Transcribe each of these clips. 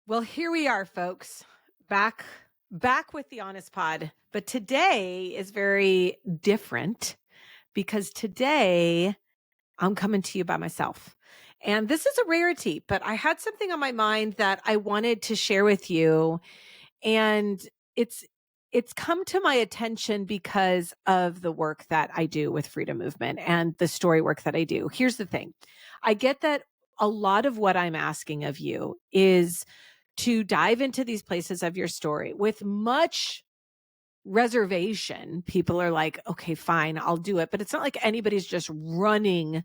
Well, here we are, folks, back with the Honest Pod. But today is very different because today I'm coming to you by myself. And this is a rarity, but I had something on my mind that I wanted to share with you. And it's it's come to my attention because of the work that I do with Freedom Movement and the story work that I do. Here's the thing. I get that a lot of what I'm asking of you is to dive into these places of your story with much reservation. People are like, okay, fine, I'll do it. But it's not like anybody's just running.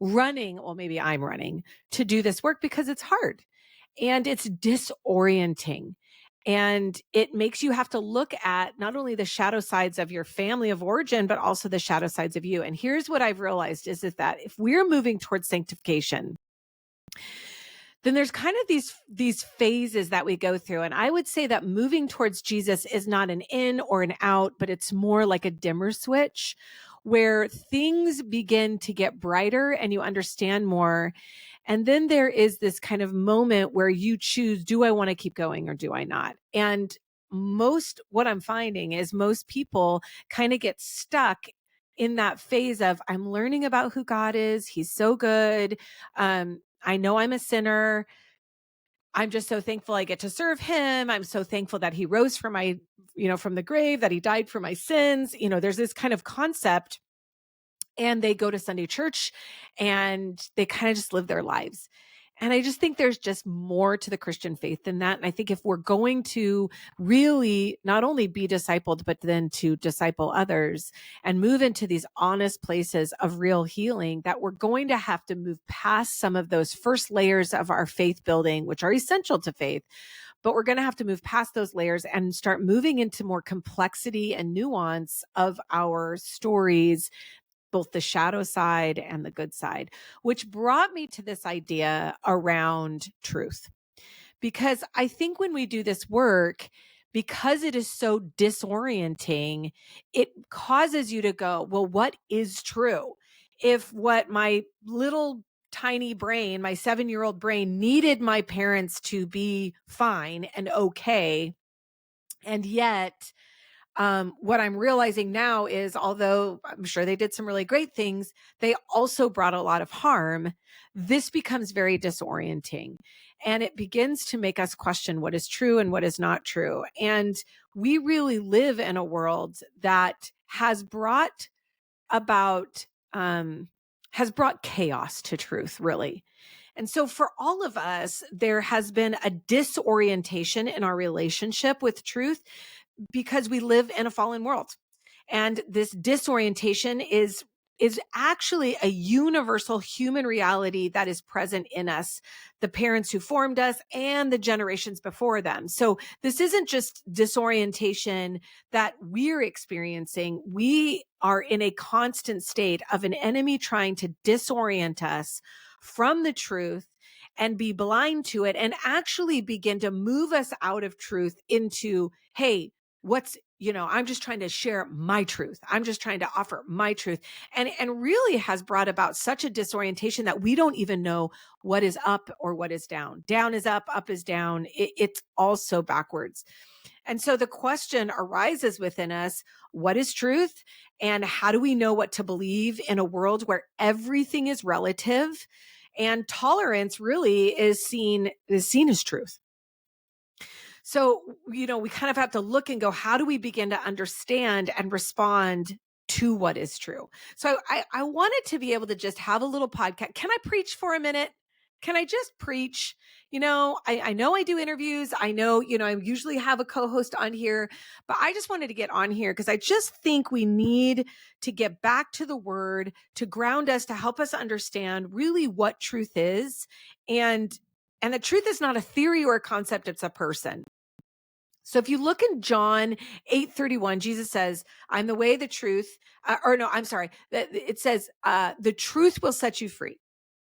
Well, maybe I'm running to do this work because it's hard and it's disorienting. And it makes you have to look at not only the shadow sides of your family of origin, but also the shadow sides of you. And here's what I've realized is that if we're moving towards sanctification, then there's kind of these phases that we go through. And I would say that moving towards Jesus is not an in or an out, but it's more like a dimmer switch where things begin to get brighter and you understand more. And then there is this kind of moment where you choose, do I want to keep going or do I not? And what I'm finding is most people kind of get stuck in that phase of, I'm learning about who God is. He's so good. I know I'm a sinner. I'm just so thankful I get to serve him. I'm so thankful that he rose from from the grave, that he died for my sins. There's this kind of concept, and they go to Sunday church and they kind of just live their lives. And I just think there's just more to the Christian faith than that. And I think if we're going to really not only be discipled, but then to disciple others and move into these honest places of real healing, that we're going to have to move past some of those first layers of our faith building, which are essential to faith. But we're going to have to move past those layers and start moving into more complexity and nuance of our stories, both the shadow side and the good side, which brought me to this idea around truth. Because I think when we do this work, because it is so disorienting, it causes you to go, well, what is true? If what my little tiny brain, my 7-year-old brain, needed my parents to be fine and okay, and yet what I'm realizing now is, although I'm sure they did some really great things, they also brought a lot of harm. This becomes very disorienting, and it begins to make us question what is true and what is not true. And we really live in a world that has brought about, has brought chaos to truth, really. And so for all of us, there has been a disorientation in our relationship with truth because we live in a fallen world. And this disorientation is actually a universal human reality that is present in us, the parents who formed us and the generations before them. So this isn't just disorientation that we're experiencing. We are in a constant state of an enemy trying to disorient us from the truth and be blind to it and actually begin to move us out of truth into, hey, I'm just trying to share my truth. I'm just trying to offer my truth. And really has brought about such a disorientation that we don't even know what is up or what is down. Down is up is down. It's also backwards. And so the question arises within us, what is truth? And how do we know what to believe in a world where everything is relative and tolerance really is seen as truth? So, we kind of have to look and go, how do we begin to understand and respond to what is true? So I wanted to be able to just have a little podcast. Can I preach for a minute? Can I just preach? I know I do interviews. I know, I usually have a co-host on here, but I just wanted to get on here because I just think we need to get back to the word, to ground us, to help us understand really what truth is. And the truth is not a theory or a concept, it's a person. So if you look in John 8:31, Jesus says, I'm the way, the truth, it says, the truth will set you free.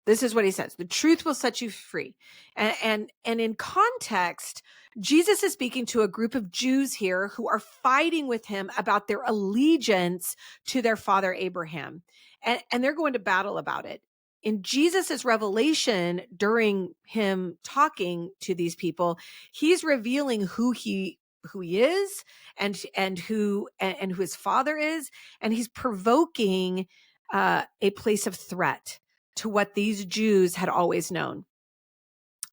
This is what he says. The truth will set you free. And in context, Jesus is speaking to a group of Jews here who are fighting with him about their allegiance to their father Abraham. And they're going to battle about it. in Jesus's revelation during him talking to these people, he's revealing who he is and who his father is, and he's provoking a place of threat to what these Jews had always known.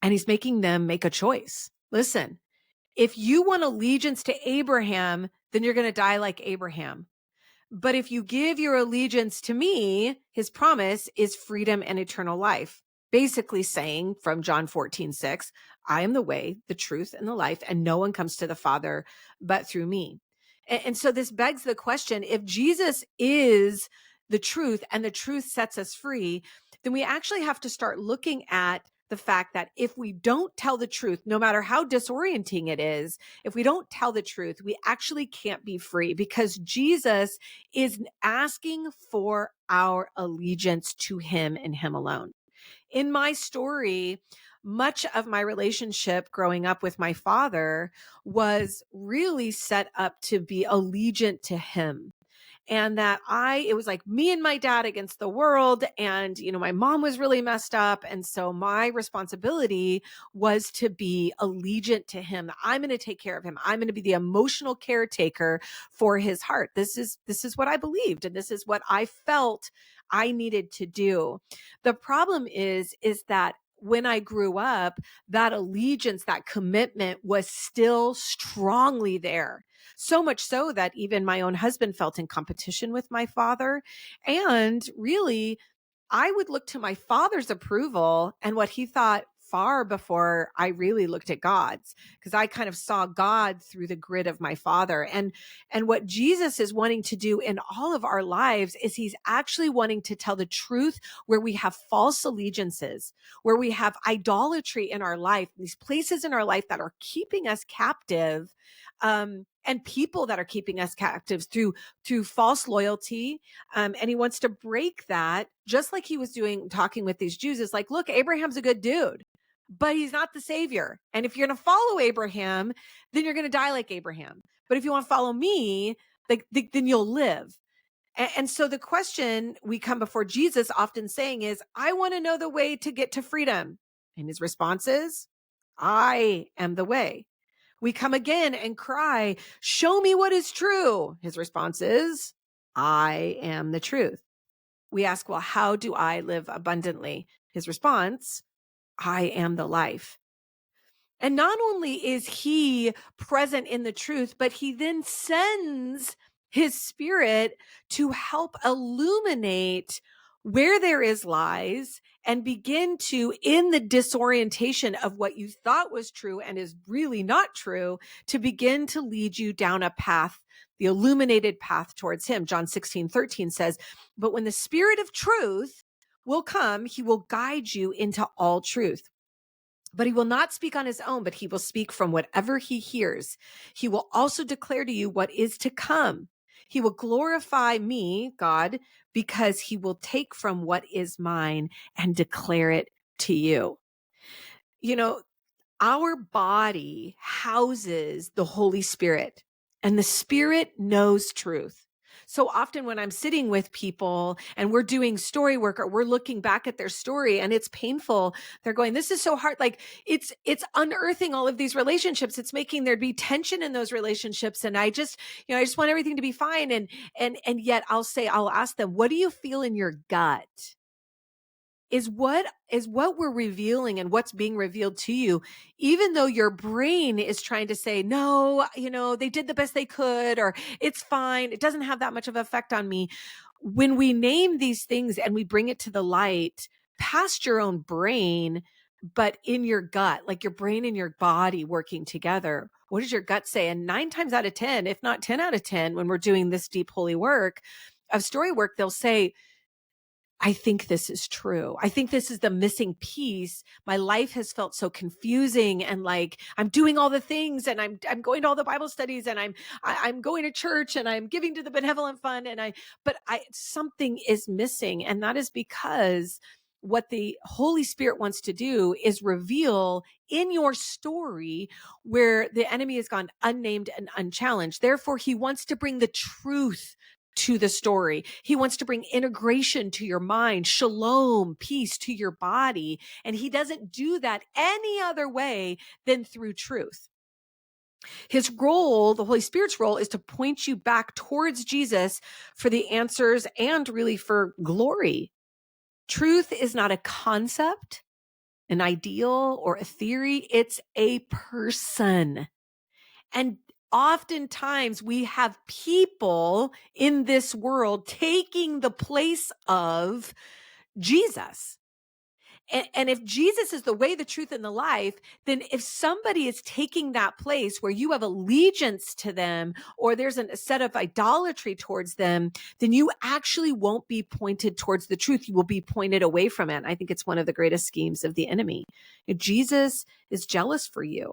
And he's making them make a choice. Listen, if you want allegiance to Abraham, then you're going to die like Abraham. But if you give your allegiance to me, his promise is freedom and eternal life. Basically saying from John 14:6, I am the way, the truth, and the life, and no one comes to the Father but through me. And so this begs the question, if Jesus is the truth and the truth sets us free, then we actually have to start looking at the fact that if we don't tell the truth, no matter how disorienting it is, if we don't tell the truth, we actually can't be free, because Jesus is asking for our allegiance to him and him alone. In my story, much of my relationship growing up with my father was really set up to be allegiant to him. And that it was like me and my dad against the world. And, my mom was really messed up. And so my responsibility was to be allegiant to him. I'm going to take care of him. I'm going to be the emotional caretaker for his heart. This is what I believed. And this is what I felt I needed to do. The problem is that when I grew up, that allegiance, that commitment was still strongly there. So much so that even my own husband felt in competition with my father. And really, I would look to my father's approval and what he thought far before I really looked at God's, because I kind of saw God through the grid of my father. And what Jesus is wanting to do in all of our lives is he's actually wanting to tell the truth where we have false allegiances, where we have idolatry in our life, these places in our life that are keeping us captive, and people that are keeping us captives through false loyalty. And he wants to break that, just like he was talking with these Jews. Is like, look, Abraham's a good dude, but he's not the savior. And if you're going to follow Abraham, then you're going to die like Abraham. But if you want to follow me, then you'll live. And so the question we come before Jesus often saying is, I want to know the way to get to freedom. And his response is, I am the way. We come again and cry, show me what is true. His response is, I am the truth. We ask, well, how do I live abundantly? His response, I am the life. And not only is he present in the truth, but he then sends his spirit to help illuminate where there is lies and begin to, in the disorientation of what you thought was true and is really not true, to begin to lead you down a path, the illuminated path towards him. John 16:13 says, but when the Spirit of truth will come, he will guide you into all truth. But he will not speak on his own, but he will speak from whatever he hears. He will also declare to you what is to come. He will glorify me, God, because he will take from what is mine and declare it to you. Our body houses the Holy Spirit, and the Spirit knows truth. So often when I'm sitting with people and we're doing story work or we're looking back at their story and it's painful, they're going, this is so hard. Like it's unearthing all of these relationships. It's making there be tension in those relationships. And I just want everything to be fine. And yet I'll ask them, what do you feel in your gut? Is what we're revealing and what's being revealed to you, even though your brain is trying to say, no, they did the best they could, or it's fine. It doesn't have that much of an effect on me. When we name these things and we bring it to the light past your own brain, but in your gut, like your brain and your body working together, what does your gut say? And 9 times out of 10, if not 10 out of 10, when we're doing this deep, holy work of story work, they'll say, I think this is true. I think this is the missing piece. My life has felt so confusing, and like I'm doing all the things, and I'm going to all the Bible studies, and I'm going to church, and I'm giving to the benevolent fund, but something is missing, and that is because what the Holy Spirit wants to do is reveal in your story where the enemy has gone unnamed and unchallenged. Therefore, he wants to bring the truth to the story. He wants to bring integration to your mind, shalom, peace to your body. And he doesn't do that any other way than through truth. His role, the Holy Spirit's role, is to point you back towards Jesus for the answers and really for glory. Truth is not a concept, an ideal, or a theory. It's a person. And oftentimes we have people in this world taking the place of Jesus. And if Jesus is the way, the truth, and the life, then if somebody is taking that place where you have allegiance to them, or there's a set of idolatry towards them, then you actually won't be pointed towards the truth. You will be pointed away from it. I think it's one of the greatest schemes of the enemy. Jesus is jealous for you,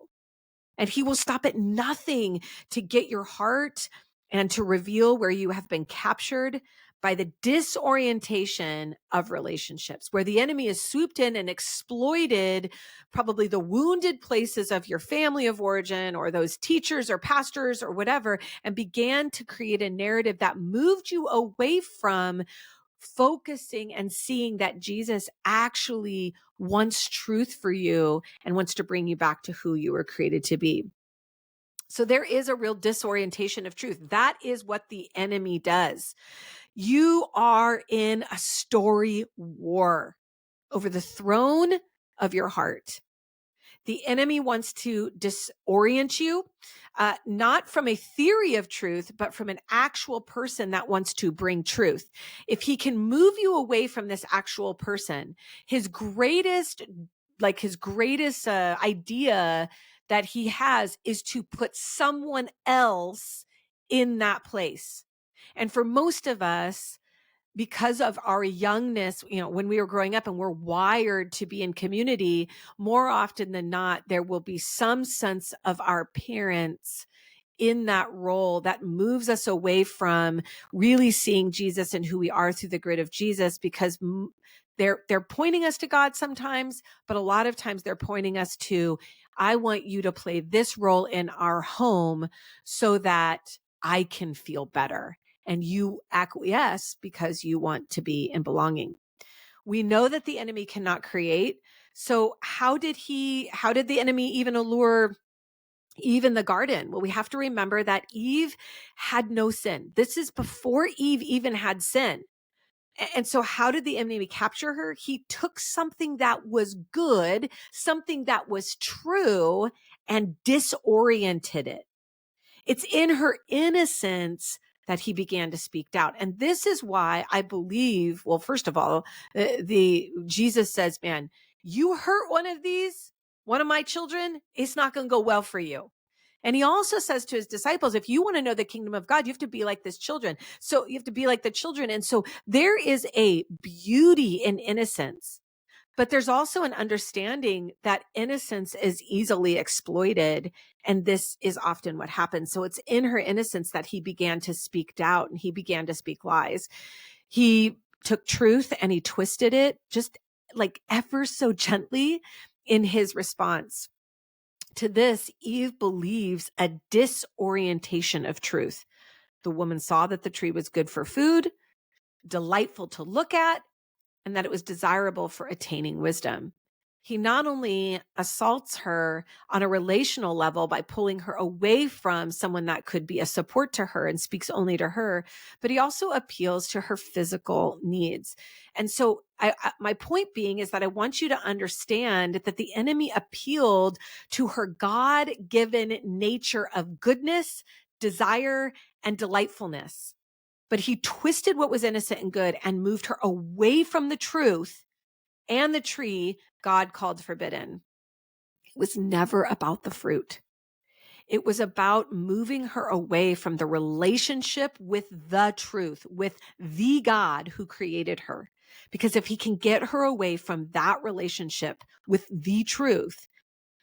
and he will stop at nothing to get your heart and to reveal where you have been captured by the disorientation of relationships, where the enemy has swooped in and exploited probably the wounded places of your family of origin, or those teachers or pastors or whatever, and began to create a narrative that moved you away from focusing and seeing that Jesus actually wants truth for you and wants to bring you back to who you were created to be. So there is a real disorientation of truth. That is what the enemy does. You are in a story war over the throne of your heart. The enemy wants to disorient you, not from a theory of truth, but from an actual person that wants to bring truth. If he can move you away from this actual person, his greatest idea that he has is to put someone else in that place. And for most of us, because of our youngness, when we were growing up and we're wired to be in community, more often than not, there will be some sense of our parents in that role that moves us away from really seeing Jesus and who we are through the grid of Jesus, because they're pointing us to God sometimes, but a lot of times they're pointing us to, I want you to play this role in our home so that I can feel better. And you acquiesce because you want to be in belonging. We know that the enemy cannot create. So how did the enemy even allure Eve in the garden? Well, we have to remember that Eve had no sin. This is before Eve even had sin. And so how did the enemy capture her? He took something that was good, something that was true, and disoriented it. It's in her innocence that he began to speak doubt. And this is why I believe, well, first of all, Jesus says, man, you hurt one of my children, it's not going to go well for you. And he also says to his disciples, if you want to know the kingdom of God, you have to be like this children. So you have to be like the children. And so there is a beauty in innocence. But there's also an understanding that innocence is easily exploited. And this is often what happens. So it's in her innocence that he began to speak doubt and he began to speak lies. He took truth and he twisted it just like ever so gently in his response. To this, Eve believes a disorientation of truth. The woman saw that the tree was good for food, delightful to look at, and that it was desirable for attaining wisdom. He not only assaults her on a relational level by pulling her away from someone that could be a support to her and speaks only to her, but he also appeals to her physical needs. And so my point being is that I want you to understand that the enemy appealed to her God-given nature of goodness, desire, and delightfulness. But he twisted what was innocent and good and moved her away from the truth and the tree God called forbidden. It was never about the fruit. It was about moving her away from the relationship with the truth, with the God who created her. Because if he can get her away from that relationship with the truth,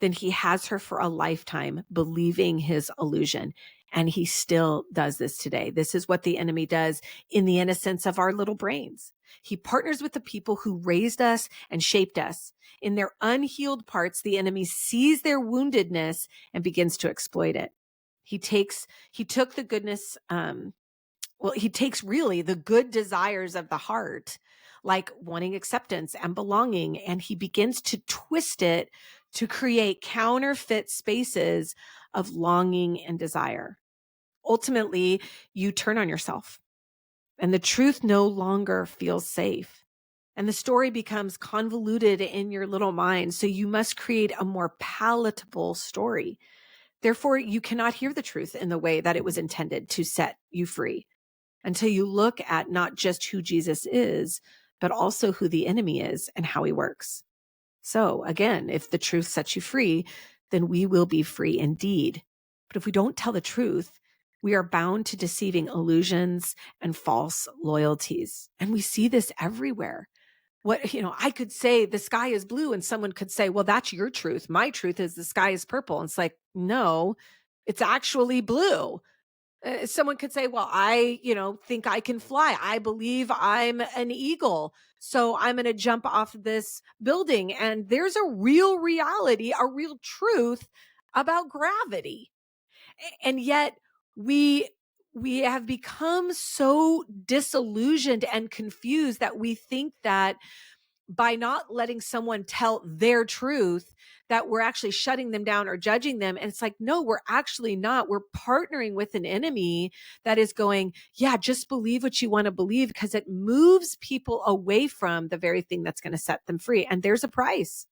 then he has her for a lifetime believing his illusion. And he still does this today. This is what the enemy does in the innocence of our little brains. He partners with the people who raised us and shaped us. In their unhealed parts, the enemy sees their woundedness and begins to exploit it. He took the goodness, Well, he takes really the good desires of the heart, like wanting acceptance and belonging, and he begins to twist it to create counterfeit spaces of longing and desire. Ultimately, you turn on yourself, and the truth no longer feels safe. And the story becomes convoluted in your little mind. So you must create a more palatable story. Therefore, you cannot hear the truth in the way that it was intended to set you free until you look at not just who Jesus is, but also who the enemy is and how he works. So again, if the truth sets you free, then we will be free indeed. But if we don't tell the truth, we are bound to deceiving illusions and false loyalties. And we see this everywhere. I could say the sky is blue and someone could say, well, that's your truth. My truth is the sky is purple. And it's like, no, it's actually blue. Someone could say, well, I think I can fly. I believe I'm an eagle. So I'm going to jump off this building. And there's a real reality, a real truth about gravity. And yet we have become so disillusioned and confused that we think that by not letting someone tell their truth, that we're actually shutting them down or judging them. And it's like, no, we're actually not. We're partnering with an enemy that is going, yeah, just believe what you want to believe, because it moves people away from the very thing that's going to set them free. And there's a price.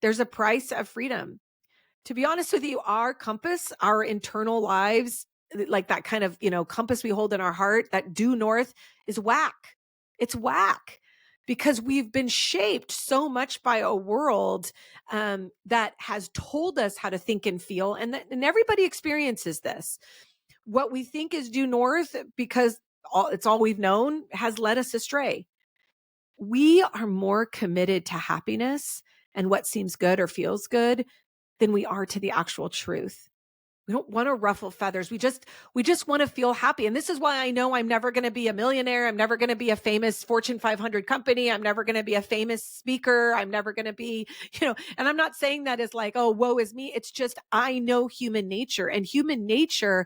There's a price of freedom. To be honest with you, our compass, our internal lives, like that kind of, compass we hold in our heart, that due north, is whack. It's whack because we've been shaped so much by a world that has told us how to think and feel. And everybody experiences this. What we think is due north, because it's all we've known, has led us astray. We are more committed to happiness and what seems good or feels good than we are to the actual truth. We don't want to ruffle feathers. We just want to feel happy. And this is why I know I'm never going to be a millionaire. I'm never going to be a famous Fortune 500 company. I'm never going to be a famous speaker. I'm never going to be, and I'm not saying that as like, oh, woe is me. It's just, I know human nature, and human nature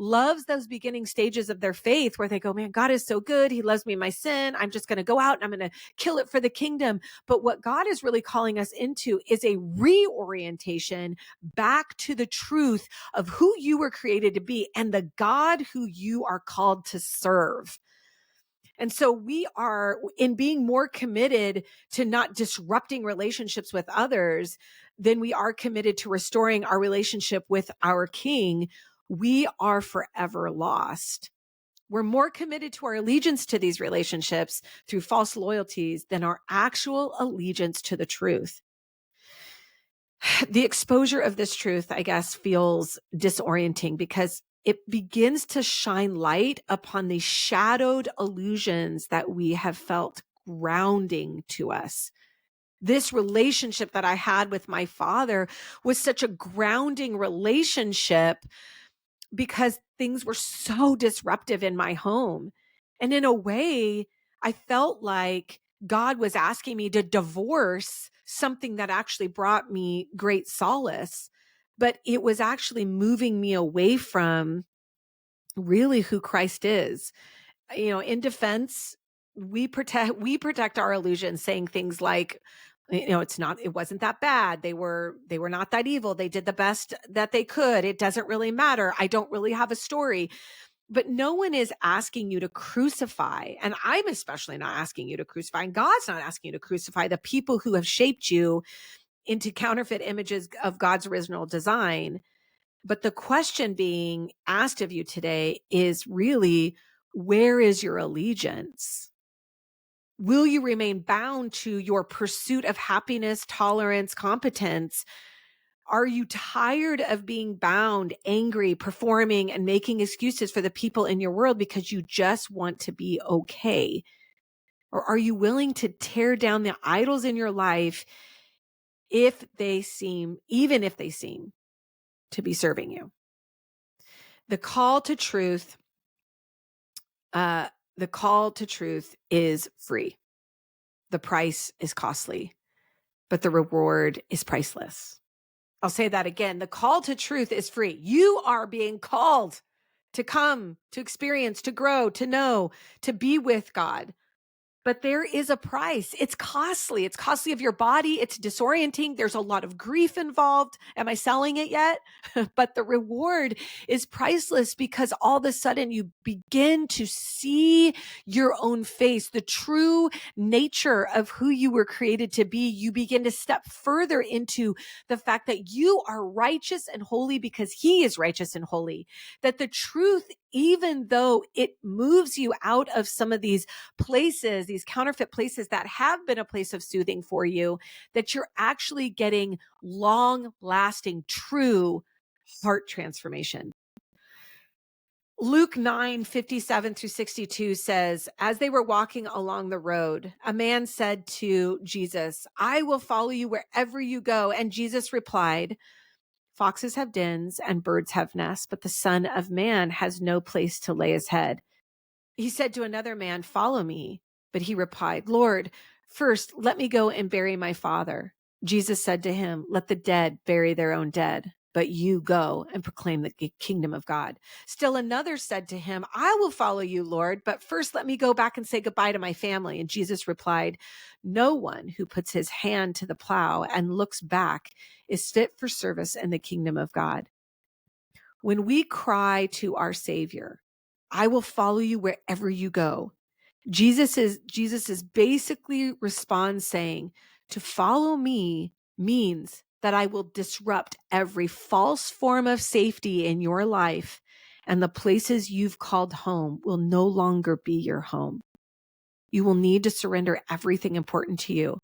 loves those beginning stages of their faith where they go, man, God is so good. He loves me in my sin. I'm just going to go out and I'm going to kill it for the kingdom. But what God is really calling us into is a reorientation back to the truth of who you were created to be and the God who you are called to serve. And so we are, in being more committed to not disrupting relationships with others than we are committed to restoring our relationship with our King, we are forever lost. We're more committed to our allegiance to these relationships through false loyalties than our actual allegiance to the truth. The exposure of this truth, I guess, feels disorienting because it begins to shine light upon the shadowed illusions that we have felt grounding to us. This relationship that I had with my father was such a grounding relationship because things were so disruptive in my home. And in a way, I felt like God was asking me to divorce something that actually brought me great solace, but it was actually moving me away from really who Christ is. In defense, we protect our illusions, saying things like, it wasn't that bad. They were not that evil. They did the best that they could. It doesn't really matter. I don't really have a story. But no one is asking you to crucify. And I'm especially not asking you to crucify. And God's not asking you to crucify the people who have shaped you into counterfeit images of God's original design. But the question being asked of you today is really, where is your allegiance? Will you remain bound to your pursuit of happiness, tolerance, competence? Are you tired of being bound, angry, performing, and making excuses for the people in your world because you just want to be okay? Or are you willing to tear down the idols in your life even if they seem to be serving you? The call to truth is free. The price is costly, but the reward is priceless. I'll say that again. The call to truth is free. You are being called to come, to experience, to grow, to know, to be with God. But there is a price. It's costly. It's costly of your body. It's disorienting. There's a lot of grief involved. Am I selling it yet? But the reward is priceless because all of a sudden you begin to see your own face, the true nature of who you were created to be. You begin to step further into the fact that you are righteous and holy because He is righteous and holy. That the truth, even though it moves you out of some of these places, these counterfeit places that have been a place of soothing for you, that you're actually getting long lasting, true heart transformation. Luke 9:57-62 says, as they were walking along the road, a man said to Jesus, I will follow you wherever you go. And Jesus replied, foxes have dens and birds have nests, but the Son of Man has no place to lay his head. He said to another man, follow me. But he replied, Lord, first let me go and bury my father. Jesus said to him, let the dead bury their own dead, but you go and proclaim the kingdom of God. Still another said to him, I will follow you, Lord, but first let me go back and say goodbye to my family. And Jesus replied, no one who puts his hand to the plow and looks back is fit for service in the kingdom of God. When we cry to our Savior, I will follow you wherever you go, Jesus is basically responds saying, to follow me means that I will disrupt every false form of safety in your life, and the places you've called home will no longer be your home. You will need to surrender everything important to you,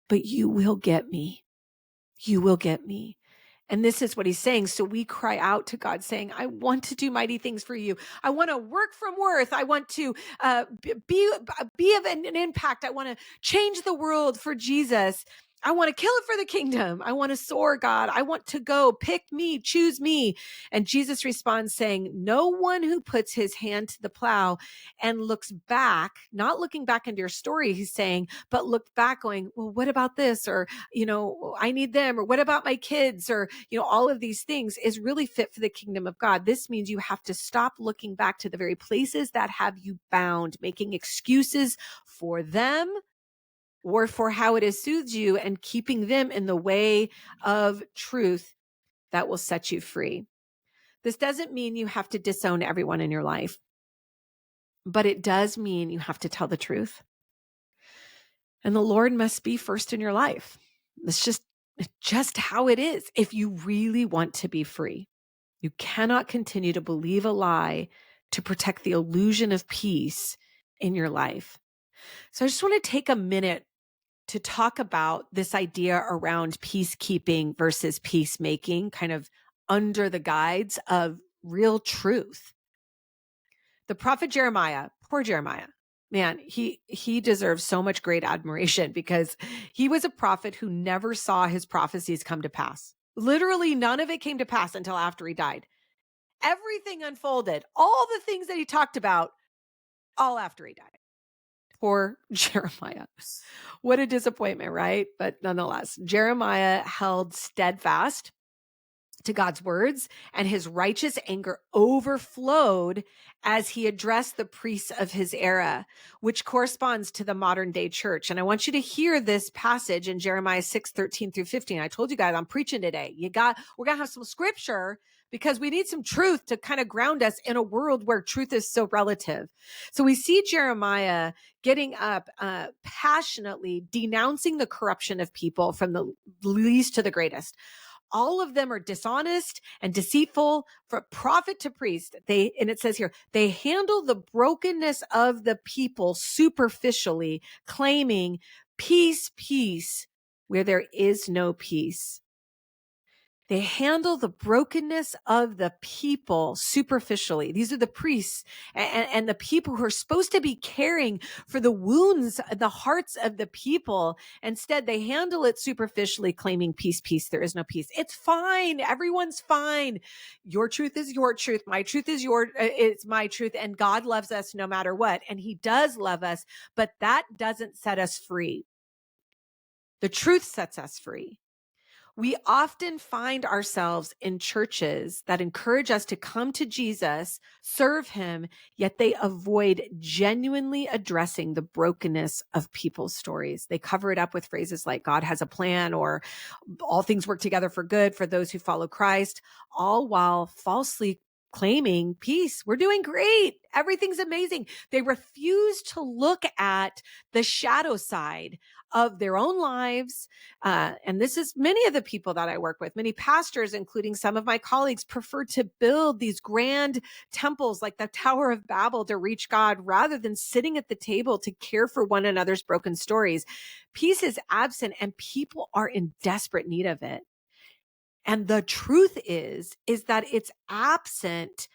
but you will get me. You will get me. And this is what he's saying. So we cry out to God saying, I want to do mighty things for you. I want to work from worth. I want to be of an impact. I want to change the world for Jesus. I want to kill it for the kingdom. I want to soar, God. I want to go. Pick me, choose me. And Jesus responds saying, no one who puts his hand to the plow and looks back, not looking back into your story, he's saying, but looked back going, well, what about this? Or, I need them. Or what about my kids? Or, all of these things is really fit for the kingdom of God. This means you have to stop looking back to the very places that have you bound, making excuses for them or for how it has soothed you and keeping them in the way of truth that will set you free. This doesn't mean you have to disown everyone in your life, but it does mean you have to tell the truth. And the Lord must be first in your life. It's just how it is. If you really want to be free, you cannot continue to believe a lie to protect the illusion of peace in your life. So I just want to take a minute to talk about this idea around peacekeeping versus peacemaking, kind of under the guides of real truth. The prophet Jeremiah, poor Jeremiah, man, he deserves so much great admiration because he was a prophet who never saw his prophecies come to pass. Literally none of it came to pass until after he died. Everything unfolded, all the things that he talked about, all after he died. Poor Jeremiah. What a disappointment, right? But nonetheless, Jeremiah held steadfast to God's words, and his righteous anger overflowed as he addressed the priests of his era, which corresponds to the modern day church. And I want you to hear this passage in Jeremiah 6:13-15. I told you guys I'm preaching today. We're going to have some scripture because we need some truth to kind of ground us in a world where truth is so relative. So we see Jeremiah getting up passionately denouncing the corruption of people from the least to the greatest. All of them are dishonest and deceitful, from prophet to priest. And it says here, they handle the brokenness of the people superficially, claiming peace, peace, where there is no peace. They handle the brokenness of the people superficially. These are the priests and the people who are supposed to be caring for the wounds, the hearts of the people. Instead, they handle it superficially, claiming peace, peace. There is no peace. It's fine. Everyone's fine. Your truth is your truth. My truth is it's my truth. And God loves us no matter what. And he does love us, but that doesn't set us free. The truth sets us free. We often find ourselves in churches that encourage us to come to Jesus, serve him, yet they avoid genuinely addressing the brokenness of people's stories. They cover it up with phrases like God has a plan or all things work together for good for those who follow Christ, all while falsely claiming peace. We're doing great. Everything's amazing. They refuse to look at the shadow side of their own lives. And this is many of the people that I work with, many pastors, including some of my colleagues, prefer to build these grand temples like the Tower of Babel to reach God rather than sitting at the table to care for one another's broken stories. Peace is absent and people are in desperate need of it. And the truth is that it's absent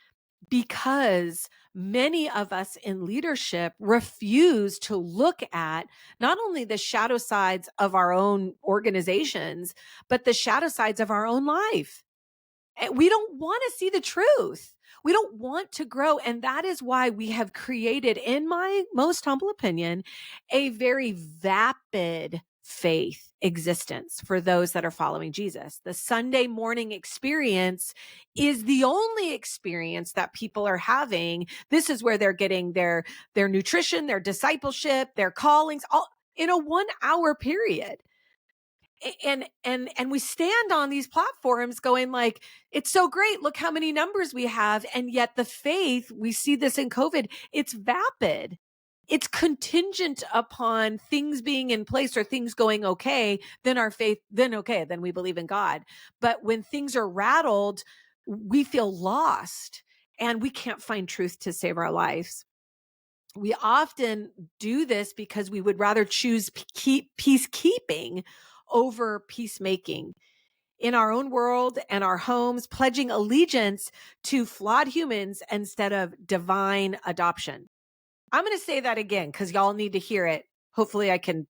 because many of us in leadership refuse to look at not only the shadow sides of our own organizations, but the shadow sides of our own life. And we don't want to see the truth. We don't want to grow. And that is why we have created, in my most humble opinion, a very vapid faith existence for those that are following Jesus. The Sunday morning experience is the only experience that people are having. This is where they're getting their nutrition, their discipleship, their callings, all in a 1 hour period. And we stand on these platforms going like, it's so great, look how many numbers we have. And yet the faith, we see this in COVID, it's vapid. It's contingent upon things being in place or things going okay, then our faith, then okay, then we believe in God. But when things are rattled, we feel lost and we can't find truth to save our lives. We often do this because we would rather choose peacekeeping over peacemaking in our own world and our homes, pledging allegiance to flawed humans instead of divine adoption. I'm going to say that again because y'all need to hear it. Hopefully I can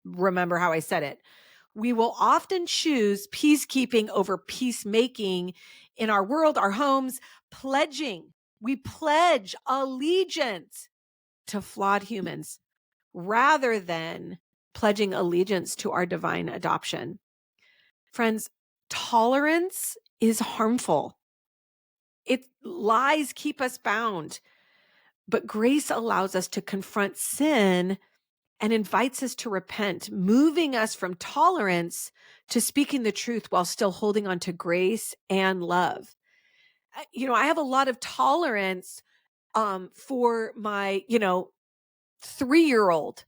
remember how I said it. We will often choose peacekeeping over peacemaking in our world, our homes, we pledge allegiance to flawed humans rather than pledging allegiance to our divine adoption. Friends, tolerance is harmful. Lies keep us bound, but grace allows us to confront sin and invites us to repent, moving us from tolerance to speaking the truth while still holding on to grace and love. I have a lot of tolerance for my, 3-year-old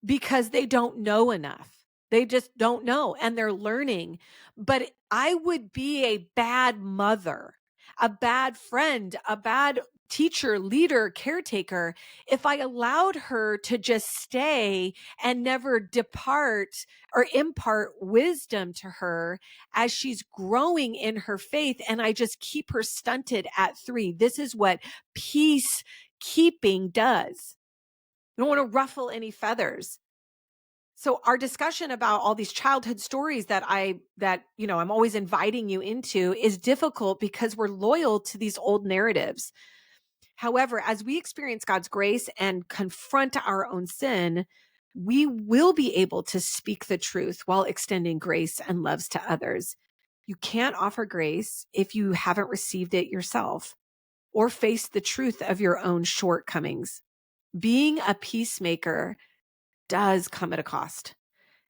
because they don't know enough. They just don't know and they're learning. But I would be a bad mother, a bad friend, a bad teacher, leader, caretaker if I allowed her to just stay and never depart or impart wisdom to her as she's growing in her faith. And I just keep her stunted at 3. This is what peacekeeping does. You don't want to ruffle any feathers. So our discussion about all these childhood stories that I'm always inviting you into is difficult because we're loyal to these old narratives. However, as we experience God's grace and confront our own sin, we will be able to speak the truth while extending grace and loves to others. You can't offer grace if you haven't received it yourself or faced the truth of your own shortcomings. Being a peacemaker does come at a cost.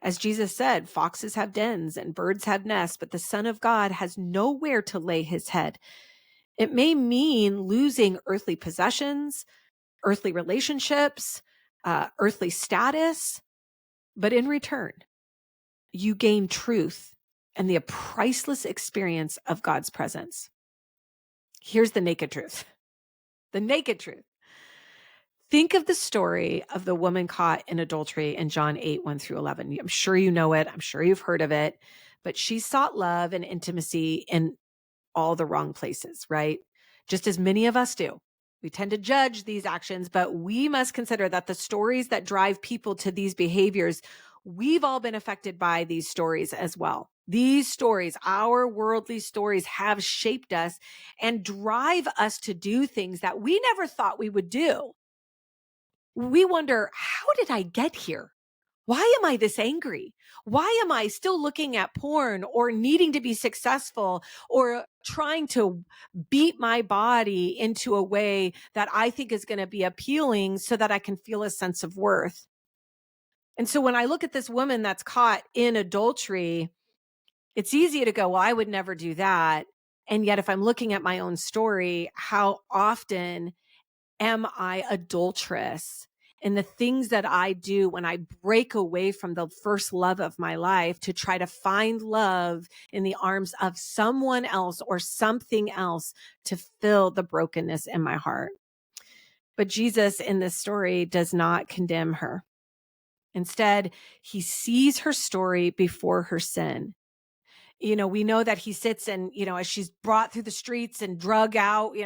As Jesus said, foxes have dens and birds have nests, but the Son of God has nowhere to lay his head. It may mean losing earthly possessions, earthly relationships, earthly status, but in return, you gain truth and the priceless experience of God's presence. Here's the naked truth. The naked truth. Think of the story of the woman caught in adultery in John 8, 1-11. I'm sure you know it. I'm sure you've heard of it. But she sought love and intimacy in all the wrong places, right? Just as many of us do. We tend to judge these actions, but we must consider that the stories that drive people to these behaviors, we've all been affected by these stories as well. These stories, our worldly stories, have shaped us and drive us to do things that we never thought we would do. We wonder, how did I get here? Why am I this angry? Why am I still looking at porn or needing to be successful or trying to beat my body into a way that I think is going to be appealing so that I can feel a sense of worth? And so when I look at this woman that's caught in adultery, it's easy to go, well, I would never do that. And yet, if I'm looking at my own story, how often am I adulterous in the things that I do when I break away from the first love of my life to try to find love in the arms of someone else or something else to fill the brokenness in my heart? But Jesus in this story does not condemn her. Instead, he sees her story before her sin. We know that he sits and, as she's brought through the streets and drug out,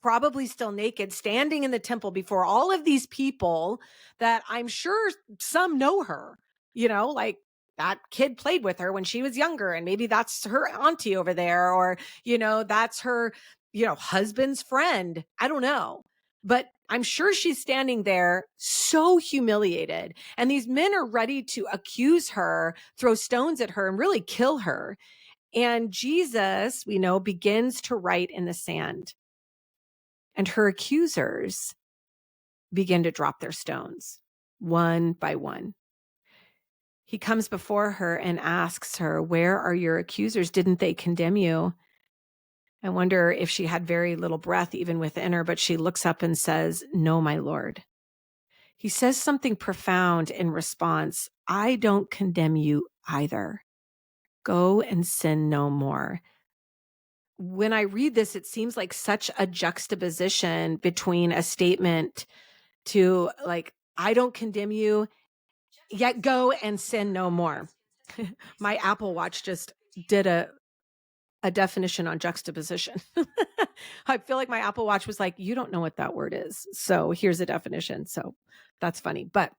probably still naked, standing in the temple before all of these people that I'm sure some know her, like that kid played with her when she was younger. And maybe that's her auntie over there, or, that's her, husband's friend. I don't know. But I'm sure she's standing there so humiliated. And these men are ready to accuse her, throw stones at her, and really kill her. And Jesus, we know, begins to write in the sand. And her accusers begin to drop their stones one by one. He comes before her and asks her, "Where are your accusers? Didn't they condemn you?" I wonder if she had very little breath even within her, but she looks up and says, "No, my Lord." He says something profound in response. "I don't condemn you either. Go and sin no more." When I read this, it seems like such a juxtaposition between a statement to like, "I don't condemn you, yet go and sin no more." My Apple Watch just did a definition on juxtaposition. I feel like my Apple Watch was like, "You don't know what that word is. So here's a definition." So that's funny, but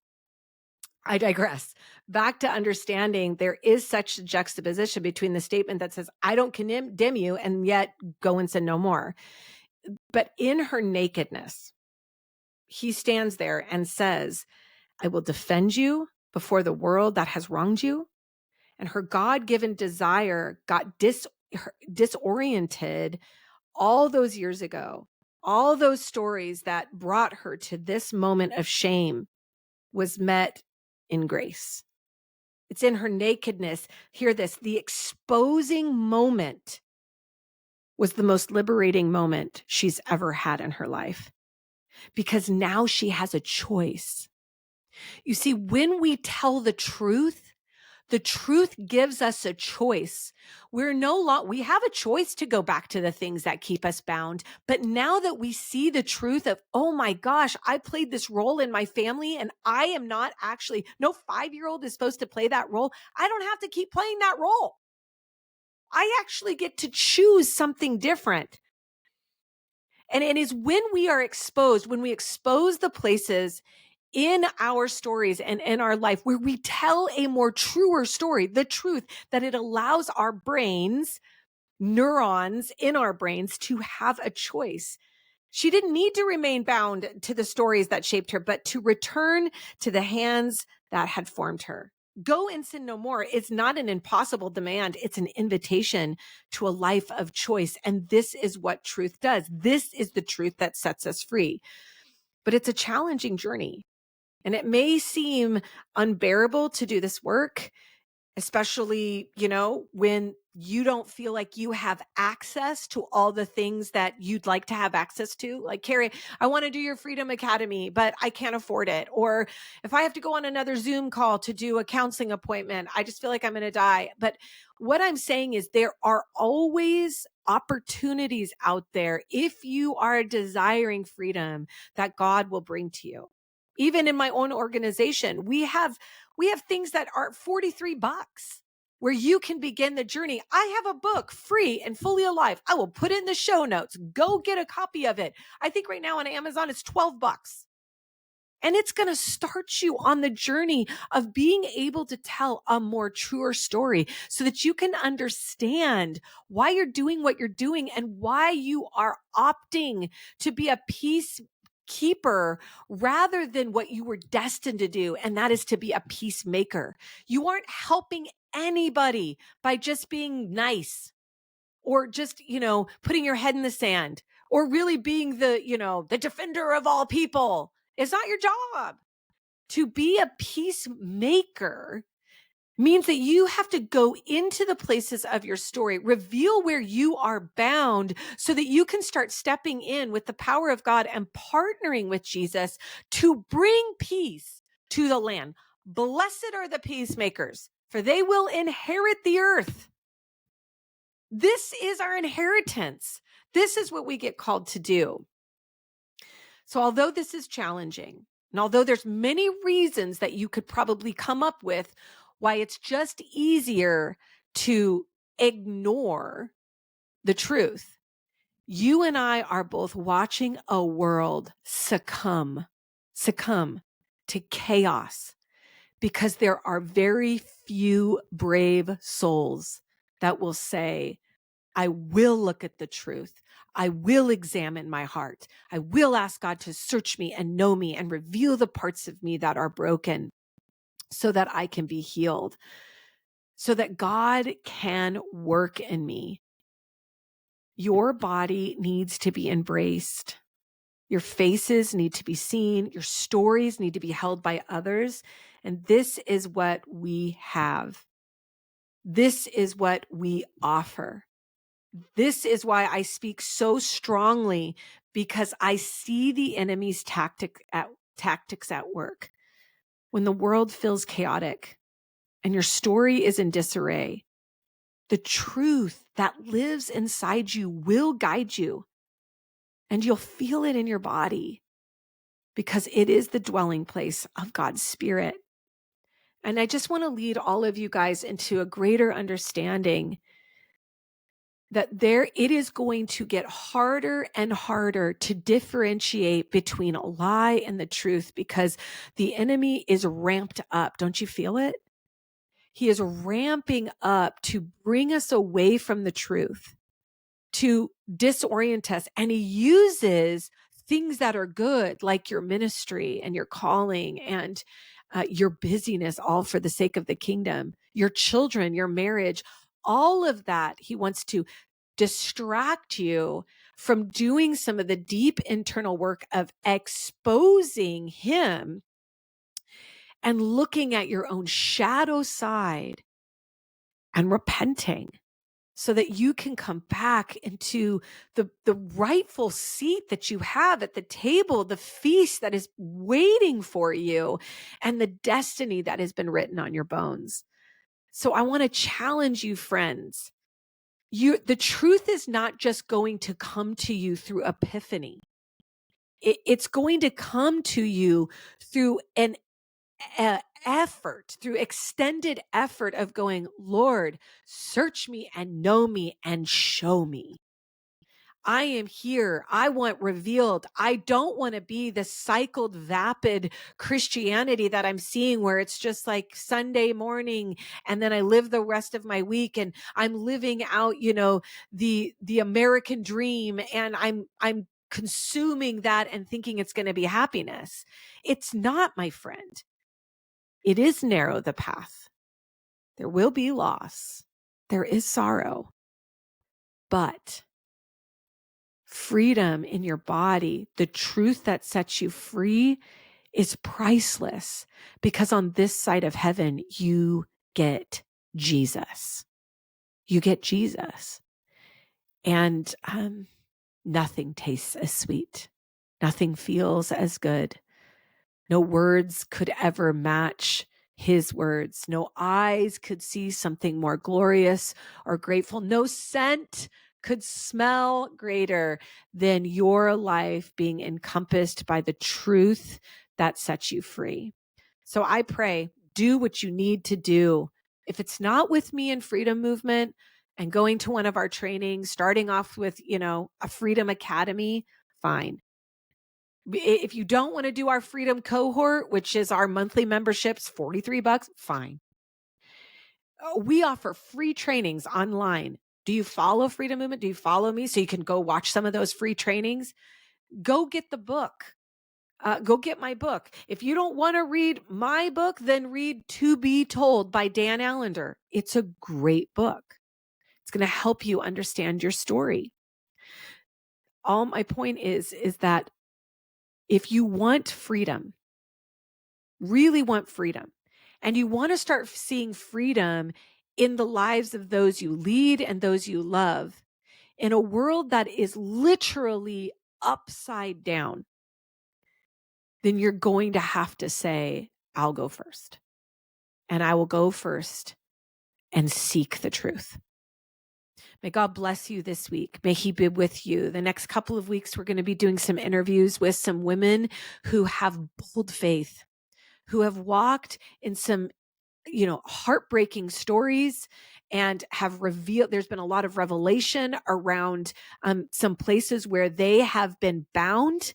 I digress. Back to understanding there is such a juxtaposition between the statement that says, "I don't condemn you," and yet go and sin no more. But in her nakedness, he stands there and says, "I will defend you before the world that has wronged you." And her God-given desire got disoriented all those years ago. All those stories that brought her to this moment of shame was met in grace. It's in her nakedness. Hear this, the exposing moment was the most liberating moment she's ever had in her life, because now she has a choice. You see, when we tell the truth gives us a choice. We have a choice to go back to the things that keep us bound. But now that we see the truth of, oh my gosh, I played this role in my family and I am not actually, no 5-year-old is supposed to play that role. I don't have to keep playing that role. I actually get to choose something different. And it is when we are exposed, when we expose the places in our stories and in our life where we tell a more truer story, the truth, that it allows our brains, neurons in our brains, to have a choice. She didn't need to remain bound to the stories that shaped her, but to return to the hands that had formed her. Go and sin no more. It's not an impossible demand. It's an invitation to a life of choice. And this is what truth does. This is the truth that sets us free. But it's a challenging journey. And it may seem unbearable to do this work, especially, when you don't feel like you have access to all the things that you'd like to have access to. Like, Karrie, I want to do your Freedom Academy, but I can't afford it. Or if I have to go on another Zoom call to do a counseling appointment, I just feel like I'm going to die. But what I'm saying is there are always opportunities out there if you are desiring freedom that God will bring to you. Even in my own organization, we have things that are $43 where you can begin the journey. I have a book, Free and Fully Alive. I will put in the show notes. Go get a copy of it. I think right now on Amazon, it's $12. And it's going to start you on the journey of being able to tell a more truer story so that you can understand why you're doing what you're doing and why you are opting to be a peacekeeper peacekeeper rather than what you were destined to do, and that is to be a peacemaker. You aren't helping anybody by just being nice or just, putting your head in the sand or really being the defender of all people. It's not your job. To be a peacemaker means that you have to go into the places of your story, reveal where you are bound so that you can start stepping in with the power of God and partnering with Jesus to bring peace to the land. Blessed are the peacemakers, for they will inherit the earth. This is our inheritance. This is what we get called to do. So although this is challenging, and although there's many reasons that you could probably come up with why it's just easier to ignore the truth, you and I are both watching a world succumb to chaos because there are very few brave souls that will say, I will look at the truth. I will examine my heart. I will ask God to search me and know me and reveal the parts of me that are broken so that I can be healed, so that God can work in me. Your body needs to be embraced. Your faces need to be seen. Your stories need to be held by others. And this is what we have. This is what we offer. This is why I speak so strongly, because I see the enemy's tactics at work. When the world feels chaotic and your story is in disarray, the truth that lives inside you will guide you, and you'll feel it in your body because it is the dwelling place of God's Spirit. And I just want to lead all of you guys into a greater understanding that it is going to get harder and harder to differentiate between a lie and the truth because the enemy is ramped up. Don't you feel it? He is ramping up to bring us away from the truth, to disorient us. And he uses things that are good, like your ministry and your calling and your busyness, all for the sake of the kingdom, your children, your marriage, all of that. He wants to distract you from doing some of the deep internal work of exposing him and looking at your own shadow side and repenting so that you can come back into the rightful seat that you have at the table, the feast that is waiting for you, and the destiny that has been written on your bones. So I want to challenge you, friends. The truth is not just going to come to you through epiphany. It's going to come to you through an effort, through extended effort of going, Lord, search me and know me and show me. I am here. I want revealed. I don't want to be the cycled, vapid Christianity that I'm seeing where it's just like Sunday morning and then I live the rest of my week and I'm living out, the American dream and I'm consuming that and thinking it's going to be happiness. It's not, my friend. It is narrow the path. There will be loss. There is sorrow. But freedom in your body, the truth that sets you free, is priceless because on this side of heaven, you get Jesus. You get Jesus. And nothing tastes as sweet. Nothing feels as good. No words could ever match his words. No eyes could see something more glorious or grateful. No scent could smell greater than your life being encompassed by the truth that sets you free. So I pray, do what you need to do. If it's not with me in Freedom Movement and going to one of our trainings, starting off with, a Freedom Academy, fine. If you don't want to do our Freedom Cohort, which is our monthly memberships, $43, fine. We offer free trainings online. Do you follow Freedom Movement? Do you follow me so you can go watch some of those free trainings? Go get the book. go get my book. If you don't want to read my book, then read To Be Told by Dan Allender. It's a great book. It's going to help you understand your story. All my point is that if you want freedom, really want freedom, and you want to start seeing freedom in the lives of those you lead and those you love, in a world that is literally upside down, then you're going to have to say, I'll go first. And I will go first and seek the truth. May God bless you this week. May he be with you. The next couple of weeks, we're going to be doing some interviews with some women who have bold faith, who have walked in some, heartbreaking stories and have revealed, there's been a lot of revelation around some places where they have been bound.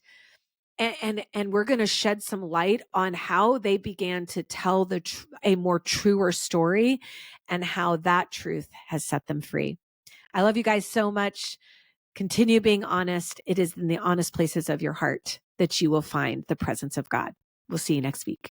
And we're going to shed some light on how they began to tell a more truer story and how that truth has set them free. I love you guys so much. Continue being honest. It is in the honest places of your heart that you will find the presence of God. We'll see you next week.